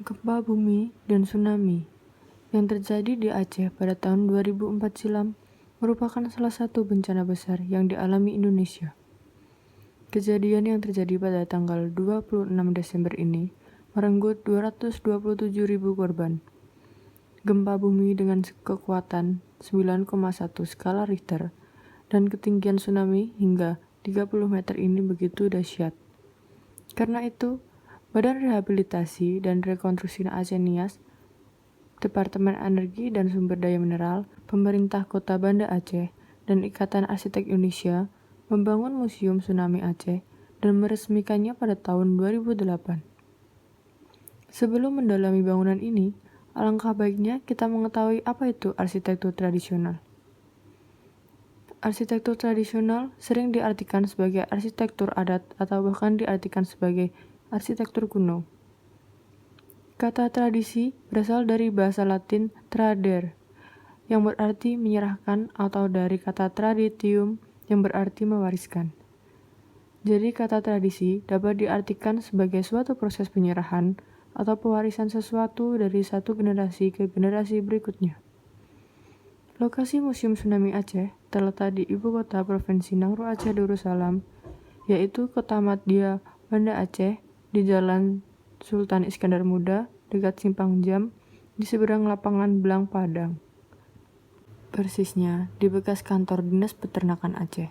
Gempa bumi dan tsunami yang terjadi di Aceh pada tahun 2004 silam merupakan salah satu bencana besar yang dialami Indonesia. Kejadian yang terjadi pada tanggal 26 Desember ini merenggut 227.000 korban. Gempa bumi dengan kekuatan 9,1 skala Richter dan ketinggian tsunami hingga 30 meter ini begitu dahsyat. Karena itu, Badan Rehabilitasi dan Rekonstruksi Aceh Nias, Departemen Energi dan Sumber Daya Mineral, Pemerintah Kota Banda Aceh, dan Ikatan Arsitek Indonesia membangun Museum Tsunami Aceh dan meresmikannya pada tahun 2008. Sebelum mendalami bangunan ini, alangkah baiknya kita mengetahui apa itu arsitektur tradisional. Arsitektur tradisional sering diartikan sebagai arsitektur adat atau bahkan diartikan sebagai arsitektur kuno. Kata tradisi berasal dari bahasa Latin tradere, yang berarti menyerahkan, atau dari kata traditium yang berarti mewariskan. Jadi kata tradisi dapat diartikan sebagai suatu proses penyerahan atau pewarisan sesuatu dari satu generasi ke generasi berikutnya. Lokasi Museum Tsunami Aceh terletak di ibu kota Provinsi Nangro Aceh Darussalam, yaitu Kota Madya, Banda Aceh, di Jalan Sultan Iskandar Muda, dekat Simpang Jam, di seberang lapangan Belang Padang. Persisnya di bekas kantor Dinas Peternakan Aceh,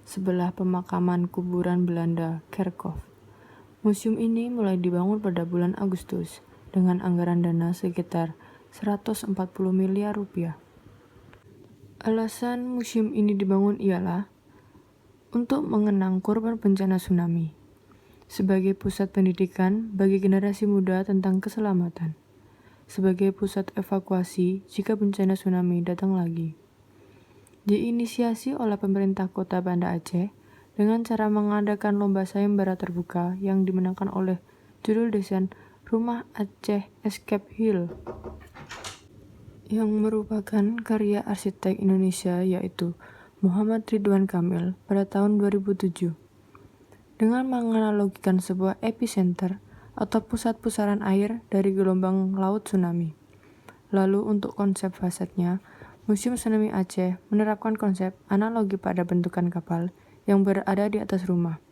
sebelah pemakaman kuburan Belanda Kerkhof. Museum ini mulai dibangun pada bulan Agustus dengan anggaran dana sekitar 140 miliar rupiah. Alasan museum ini dibangun ialah untuk mengenang korban bencana tsunami, sebagai pusat pendidikan bagi generasi muda tentang keselamatan, sebagai pusat evakuasi jika bencana tsunami datang lagi. Diinisiasi oleh pemerintah Kota Banda Aceh dengan cara mengadakan lomba sayembara terbuka yang dimenangkan oleh judul desain Rumah Aceh Escape Hill, yang merupakan karya arsitek Indonesia yaitu Muhammad Ridwan Kamil pada tahun 2007. Dengan menganalogikan sebuah epicenter atau pusat pusaran air dari gelombang laut tsunami. Lalu untuk konsep fasadnya, Museum Tsunami Aceh menerapkan konsep analogi pada bentukan kapal yang berada di atas rumah.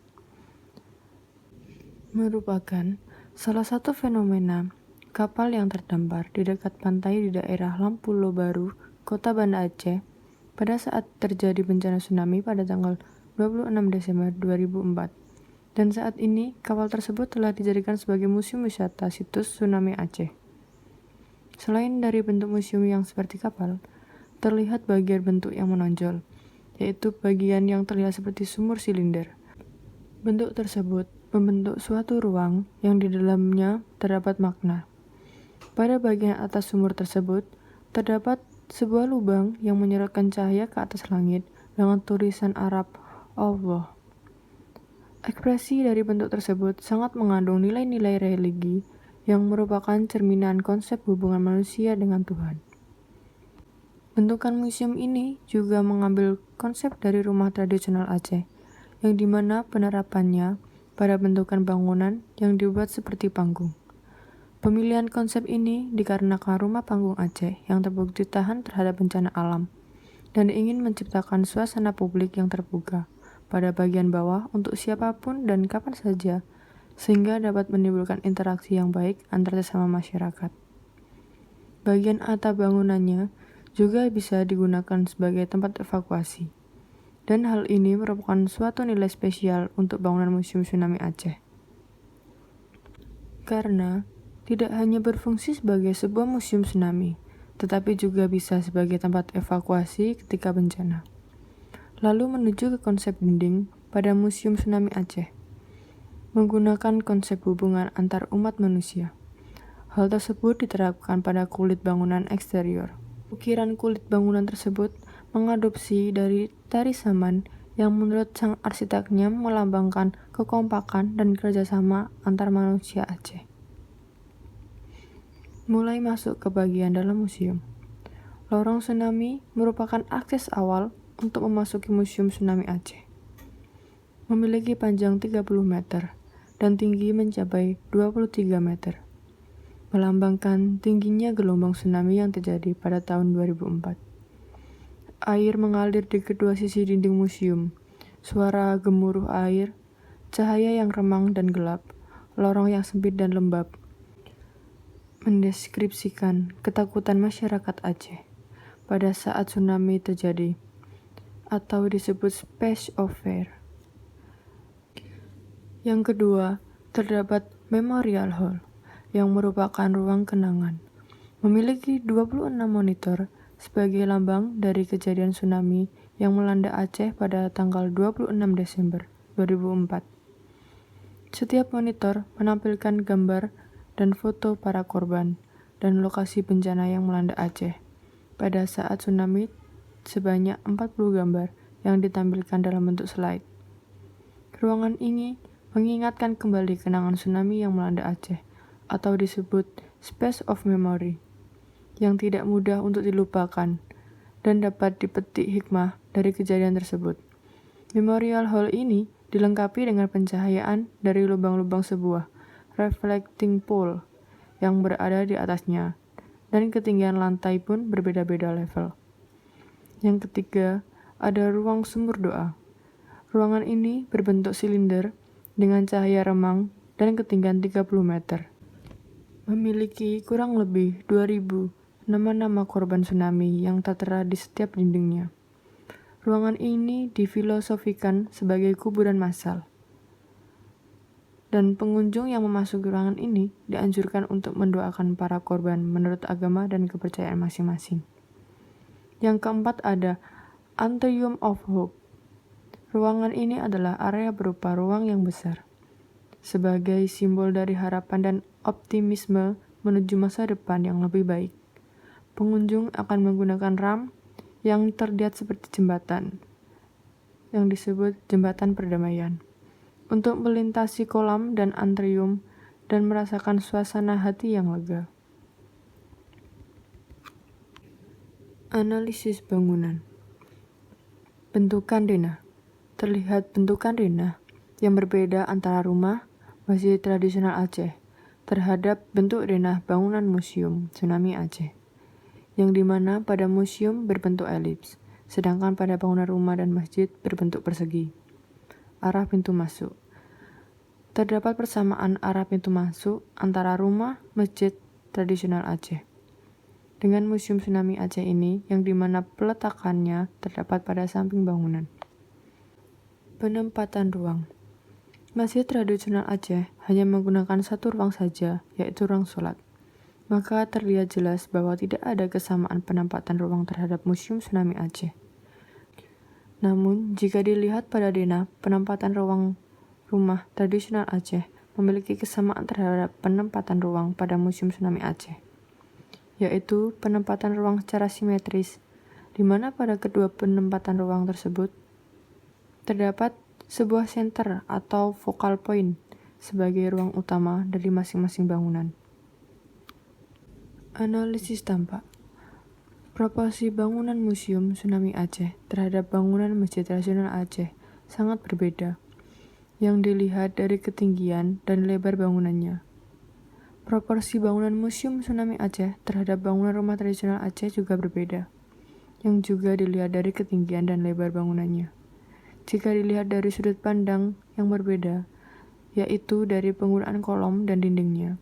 Merupakan salah satu fenomena kapal yang terdampar di dekat pantai di daerah Lampulo Baru, Kota Banda Aceh, pada saat terjadi bencana tsunami pada tanggal 26 Desember 2004. Dan saat ini, kapal tersebut telah dijadikan sebagai museum wisata situs Tsunami Aceh. Selain dari bentuk museum yang seperti kapal, terlihat bagian bentuk yang menonjol, yaitu bagian yang terlihat seperti sumur silinder. Bentuk tersebut membentuk suatu ruang yang di dalamnya terdapat makna. Pada bagian atas sumur tersebut, terdapat sebuah lubang yang menyerotkan cahaya ke atas langit dengan tulisan Arab Allah. Ekspresi dari bentuk tersebut sangat mengandung nilai-nilai religi yang merupakan cerminan konsep hubungan manusia dengan Tuhan. Bentukan museum ini juga mengambil konsep dari rumah tradisional Aceh, yang dimana penerapannya pada bentukan bangunan yang dibuat seperti panggung. Pemilihan konsep ini dikarenakan rumah panggung Aceh yang terbukti tahan terhadap bencana alam dan ingin menciptakan suasana publik yang terbuka pada bagian bawah untuk siapapun dan kapan saja, sehingga dapat menimbulkan interaksi yang baik antar sesama masyarakat. Bagian atap bangunannya juga bisa digunakan sebagai tempat evakuasi, dan hal ini merupakan suatu nilai spesial untuk bangunan Museum Tsunami Aceh. Karena tidak hanya berfungsi sebagai sebuah museum tsunami, tetapi juga bisa sebagai tempat evakuasi ketika bencana. Lalu menuju ke konsep dinding pada Museum Tsunami Aceh, menggunakan konsep hubungan antar umat manusia. Hal tersebut diterapkan pada kulit bangunan eksterior. Ukiran kulit bangunan tersebut mengadopsi dari tari saman yang menurut sang arsiteknya melambangkan kekompakan dan kerjasama antar manusia Aceh. Mulai masuk ke bagian dalam museum. Lorong tsunami merupakan akses awal untuk memasuki Museum Tsunami Aceh. Memiliki panjang 30 meter dan tinggi mencapai 23 meter. melambangkan tingginya gelombang tsunami yang terjadi pada tahun 2004. Air mengalir di kedua sisi dinding museum. Suara gemuruh air, cahaya yang remang dan gelap, lorong yang sempit dan lembab, mendeskripsikan ketakutan masyarakat Aceh pada saat tsunami terjadi, atau disebut Space of Fear. Yang kedua, terdapat Memorial Hall, yang merupakan ruang kenangan. Memiliki 26 monitor sebagai lambang dari kejadian tsunami yang melanda Aceh pada tanggal 26 Desember 2004. Setiap monitor menampilkan gambar dan foto para korban dan lokasi bencana yang melanda Aceh. Pada saat tsunami, sebanyak 40 gambar yang ditampilkan dalam bentuk slide. Ruangan ini mengingatkan kembali kenangan tsunami yang melanda Aceh, atau disebut Space of Memory, yang tidak mudah untuk dilupakan dan dapat dipetik hikmah dari kejadian tersebut. Memorial Hall ini dilengkapi dengan pencahayaan dari lubang-lubang sebuah reflecting pole yang berada di atasnya, dan ketinggian lantai pun berbeda-beda level. Yang ketiga, ada ruang sumur doa. Ruangan ini berbentuk silinder dengan cahaya remang dan ketinggian 30 meter. Memiliki kurang lebih 2000 nama-nama korban tsunami yang tertera di setiap dindingnya. Ruangan ini difilosofikan sebagai kuburan massal. Dan pengunjung yang memasuki ruangan ini dianjurkan untuk mendoakan para korban menurut agama dan kepercayaan masing-masing. Yang keempat ada Atrium of Hope. Ruangan ini adalah area berupa ruang yang besar, sebagai simbol dari harapan dan optimisme menuju masa depan yang lebih baik. Pengunjung akan menggunakan ramp yang terlihat seperti jembatan, yang disebut jembatan perdamaian, untuk melintasi kolam dan atrium dan merasakan suasana hati yang lega. Analisis bangunan. Bentukan denah. Terlihat bentukan denah yang berbeda antara rumah, masjid tradisional Aceh, terhadap bentuk denah bangunan museum tsunami Aceh, yang dimana pada museum berbentuk elips, sedangkan pada bangunan rumah dan masjid berbentuk persegi. Arah pintu masuk. Terdapat persamaan arah pintu masuk antara rumah, masjid tradisional Aceh dengan museum tsunami Aceh ini, yang dimana peletakannya terdapat pada samping bangunan. Penempatan ruang. Masjid tradisional Aceh hanya menggunakan satu ruang saja, yaitu ruang sholat. Maka terlihat jelas bahwa tidak ada kesamaan penempatan ruang terhadap Museum Tsunami Aceh. Namun, jika dilihat pada denah, penempatan ruang rumah tradisional Aceh memiliki kesamaan terhadap penempatan ruang pada Museum Tsunami Aceh, yaitu penempatan ruang secara simetris, di mana pada kedua penempatan ruang tersebut terdapat sebuah center atau focal point sebagai ruang utama dari masing-masing bangunan. Analisis tampak. Proporsi bangunan Museum Tsunami Aceh terhadap bangunan Masjid Tradisional Aceh sangat berbeda, yang dilihat dari ketinggian dan lebar bangunannya. Proporsi bangunan Museum Tsunami Aceh terhadap bangunan rumah tradisional Aceh juga berbeda, yang juga dilihat dari ketinggian dan lebar bangunannya. Jika dilihat dari sudut pandang yang berbeda, yaitu dari penggunaan kolom dan dindingnya.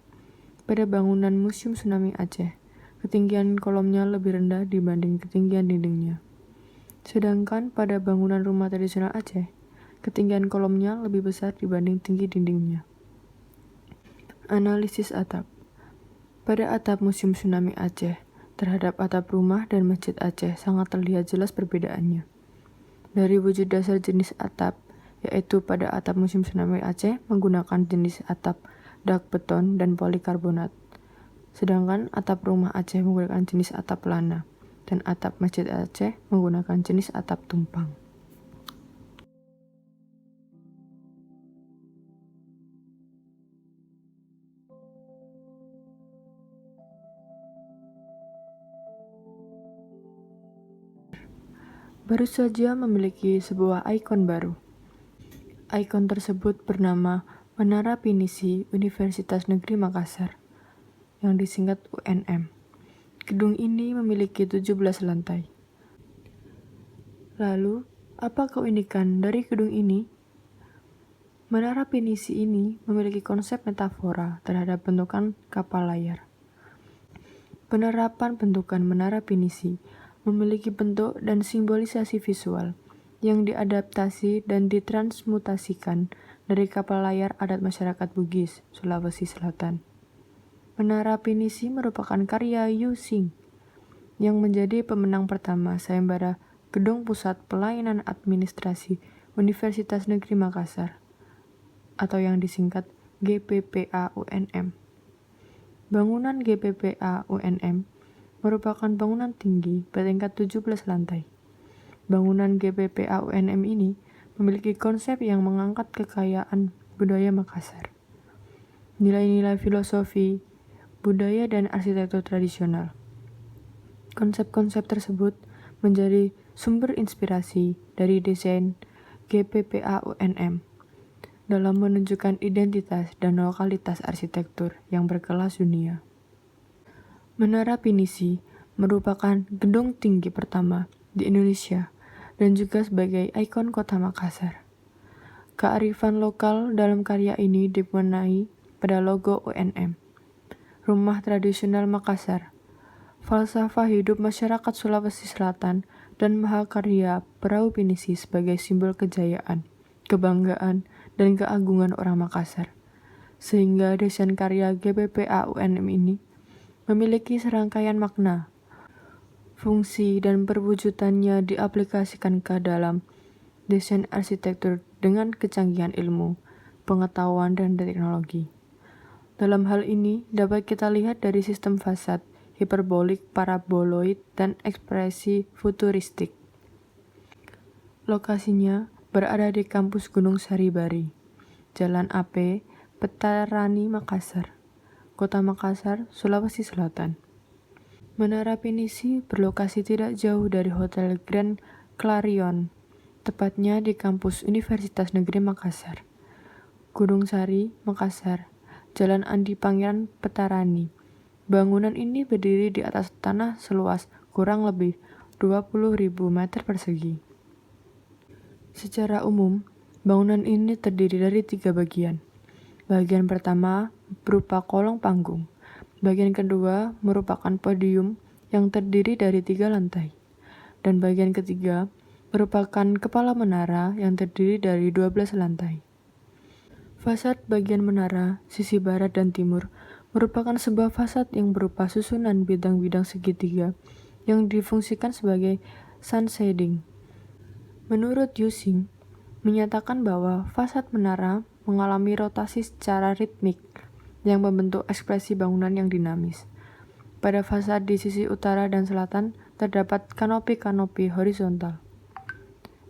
Pada bangunan Museum Tsunami Aceh, ketinggian kolomnya lebih rendah dibanding ketinggian dindingnya. Sedangkan pada bangunan rumah tradisional Aceh, ketinggian kolomnya lebih besar dibanding tinggi dindingnya. Analisis atap. Pada atap Museum Tsunami Aceh terhadap atap rumah dan masjid Aceh sangat terlihat jelas perbedaannya. Dari wujud dasar jenis atap, yaitu pada atap Museum Tsunami Aceh menggunakan jenis atap dak beton dan polikarbonat, sedangkan atap rumah Aceh menggunakan jenis atap lana, dan atap masjid Aceh menggunakan jenis atap tumpang. Baru saja memiliki sebuah ikon baru. Ikon tersebut bernama Menara Pinisi Universitas Negeri Makassar. yang disingkat UNM. Gedung ini memiliki 17 lantai. Lalu, apa keunikan dari gedung ini? Menara Pinisi ini memiliki konsep metafora terhadap bentukan kapal layar. Penerapan bentukan Menara Pinisi memiliki bentuk dan simbolisasi visual yang diadaptasi dan ditransmutasikan dari kapal layar adat masyarakat Bugis, Sulawesi Selatan. Menara Pinisi merupakan karya Yu Xing yang menjadi pemenang pertama sayembara Gedung Pusat Pelayanan Administrasi Universitas Negeri Makassar atau yang disingkat GPPA UNM. Bangunan GPPA UNM merupakan bangunan tinggi bertingkat 17 lantai. Bangunan GPPA UNM ini memiliki konsep yang mengangkat kekayaan budaya Makassar, nilai-nilai filosofi, budaya, dan arsitektur tradisional. Konsep-konsep tersebut menjadi sumber inspirasi dari desain GPPA UNM dalam menunjukkan identitas dan lokalitas arsitektur yang berkelas dunia. Menara Pinisi merupakan gedung tinggi pertama di Indonesia dan juga sebagai ikon kota Makassar. Kearifan lokal dalam karya ini diwarnai pada logo UNM, Rumah Tradisional Makassar, falsafah hidup masyarakat Sulawesi Selatan, dan mahakarya Perahu Pinisi sebagai simbol kejayaan, kebanggaan, dan keagungan orang Makassar. Sehingga desain karya GPPA UNM ini memiliki serangkaian makna, fungsi, dan perwujudannya diaplikasikan ke dalam desain arsitektur dengan kecanggihan ilmu, pengetahuan, dan teknologi. Dalam hal ini dapat kita lihat dari sistem fasad, hiperbolik, paraboloid, dan ekspresi futuristik. Lokasinya berada di kampus Gunung Saribari, Jalan AP, Petarani, Makassar, Kota Makassar, Sulawesi Selatan. Menara Pinisi berlokasi tidak jauh dari Hotel Grand Clarion, tepatnya di kampus Universitas Negeri Makassar. Gunung Sari, Makassar, Jalan Andi Pangeran, Petarani. Bangunan ini berdiri di atas tanah seluas kurang lebih 20.000 meter persegi. Secara umum, bangunan ini terdiri dari 3 bagian. Bagian pertama berupa kolong panggung. Bagian kedua merupakan podium yang terdiri dari 3 lantai. Dan bagian ketiga merupakan kepala menara yang terdiri dari 12 lantai. Fasad bagian menara, sisi barat dan timur, merupakan sebuah fasad yang berupa susunan bidang-bidang segitiga yang difungsikan sebagai sun shading. Menurut Yu Xing, menyatakan bahwa fasad menara mengalami rotasi secara ritmik yang membentuk ekspresi bangunan yang dinamis. Pada fasad di sisi utara dan selatan terdapat kanopi-kanopi horizontal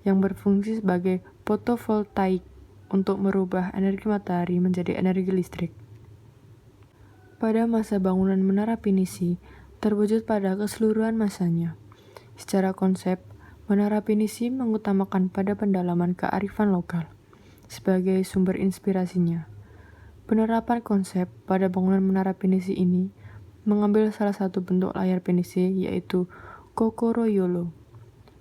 yang berfungsi sebagai fotovoltaik untuk merubah energi matahari menjadi energi listrik. Pada masa bangunan Menara Pinisi terwujud pada keseluruhan masanya. Secara konsep, Menara Pinisi mengutamakan pada pendalaman kearifan lokal sebagai sumber inspirasinya. Penerapan konsep pada bangunan Menara Pinisi ini mengambil salah satu bentuk layar Pinisi, yaitu Kokoroyolo.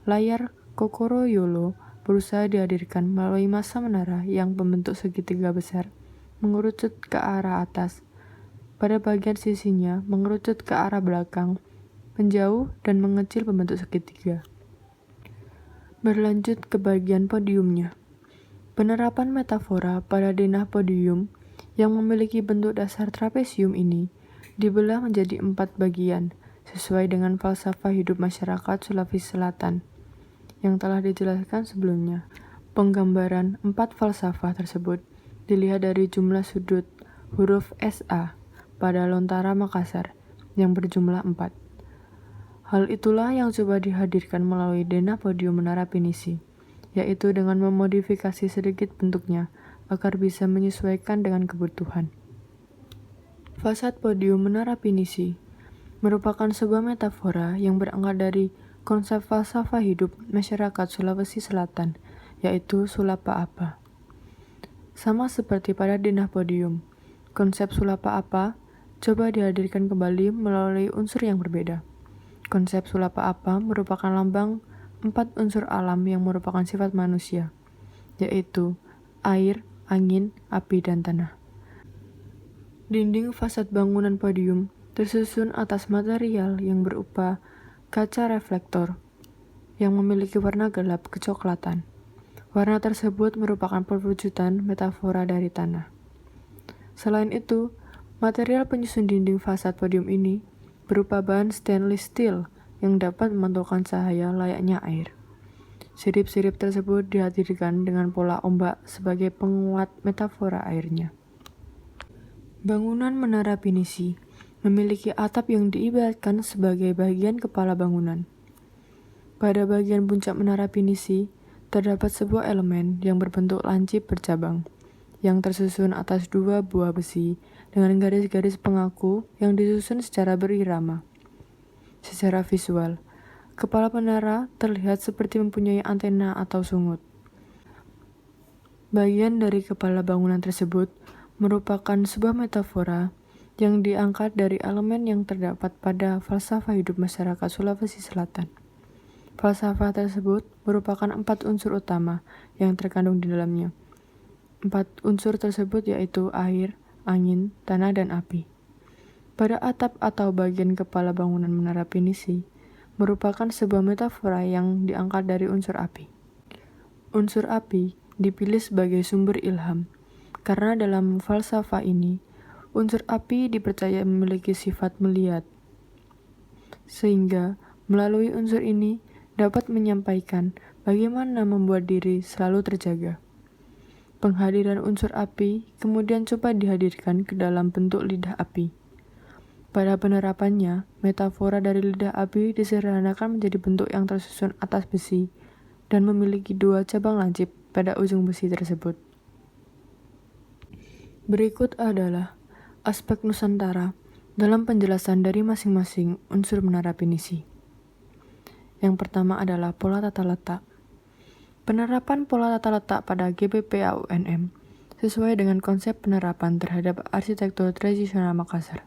Layar Kokoroyolo berusaha dihadirkan melalui massa menara yang membentuk segitiga besar mengerucut ke arah atas. Pada bagian sisinya mengerucut ke arah belakang, menjauh dan mengecil membentuk segitiga. Berlanjut ke bagian podiumnya. Penerapan metafora pada denah podium yang memiliki bentuk dasar trapesium ini dibelah menjadi 4 bagian sesuai dengan falsafah hidup masyarakat Sulawesi Selatan yang telah dijelaskan sebelumnya. Penggambaran 4 falsafah tersebut dilihat dari jumlah sudut huruf SA pada Lontara Makassar yang berjumlah 4. Hal itulah yang coba dihadirkan melalui denah podium Menara Pinisi, yaitu dengan memodifikasi sedikit bentuknya agar bisa menyesuaikan dengan kebutuhan. Fasad podium Menara Pinisi merupakan sebuah metafora yang berangkat dari konsep falsafah hidup masyarakat Sulawesi Selatan, yaitu sulapa apa. Sama seperti pada denah podium, konsep sulapa apa coba dihadirkan kembali melalui unsur yang berbeda. Konsep sulapa apa merupakan lambang 4 unsur alam yang merupakan sifat manusia, yaitu air, angin, api, dan tanah. Dinding fasad bangunan podium tersusun atas material yang berupa kaca reflektor yang memiliki warna gelap kecoklatan. Warna tersebut merupakan perwujudan metafora dari tanah. Selain itu, material penyusun dinding fasad podium ini berupa bahan stainless steel yang dapat memantulkan cahaya layaknya air. Sirip-sirip tersebut dihadirkan dengan pola ombak sebagai penguat metafora airnya. Bangunan Menara Pinisi memiliki atap yang diibaratkan sebagai bagian kepala bangunan. Pada bagian puncak Menara Pinisi, terdapat sebuah elemen yang berbentuk lancip bercabang, yang tersusun atas 2 buah besi dengan garis-garis pengaku yang disusun secara berirama. Secara visual, kepala menara terlihat seperti mempunyai antena atau sungut. Bagian dari kepala bangunan tersebut merupakan sebuah metafora yang diangkat dari elemen yang terdapat pada falsafah hidup masyarakat Sulawesi Selatan. Falsafah tersebut merupakan 4 unsur utama yang terkandung di dalamnya. 4 unsur tersebut yaitu air, angin, tanah, dan api. Pada atap atau bagian kepala bangunan Menara Pinisi merupakan sebuah metafora yang diangkat dari unsur api. Unsur api dipilih sebagai sumber ilham, karena dalam falsafah ini, unsur api dipercaya memiliki sifat melihat. Sehingga, melalui unsur ini, dapat menyampaikan bagaimana membuat diri selalu terjaga. Penghadiran unsur api kemudian coba dihadirkan ke dalam bentuk lidah api. Pada penerapannya, metafora dari lidah api disederhanakan menjadi bentuk yang tersusun atas besi dan memiliki 2 cabang lancip pada ujung besi tersebut. Berikut adalah aspek Nusantara dalam penjelasan dari masing-masing unsur Menara Pinisi. Yang pertama adalah pola tata letak. Penerapan pola tata letak pada GBPA-UNM sesuai dengan konsep penerapan terhadap arsitektur tradisional Makassar,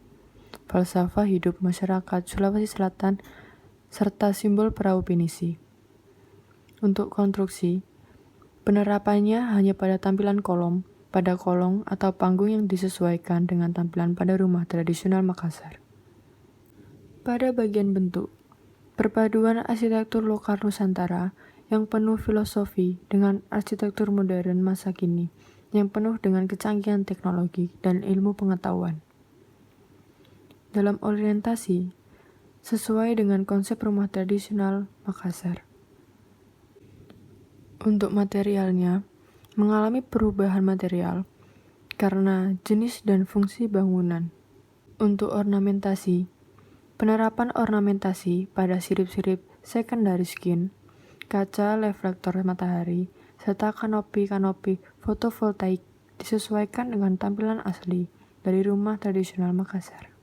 falsafah hidup masyarakat Sulawesi Selatan, serta simbol perahu pinisi. Untuk konstruksi, penerapannya hanya pada tampilan kolom, pada kolong atau panggung yang disesuaikan dengan tampilan pada rumah tradisional Makassar. Pada bagian bentuk, perpaduan arsitektur lokal Nusantara yang penuh filosofi dengan arsitektur modern masa kini yang penuh dengan kecanggihan teknologi dan ilmu pengetahuan. Dalam orientasi, sesuai dengan konsep rumah tradisional Makassar. Untuk materialnya, mengalami perubahan material karena jenis dan fungsi bangunan. Untuk ornamentasi, penerapan ornamentasi pada sirip-sirip secondary skin, kaca reflektor matahari, serta kanopi-kanopi fotovoltaik disesuaikan dengan tampilan asli dari rumah tradisional Makassar.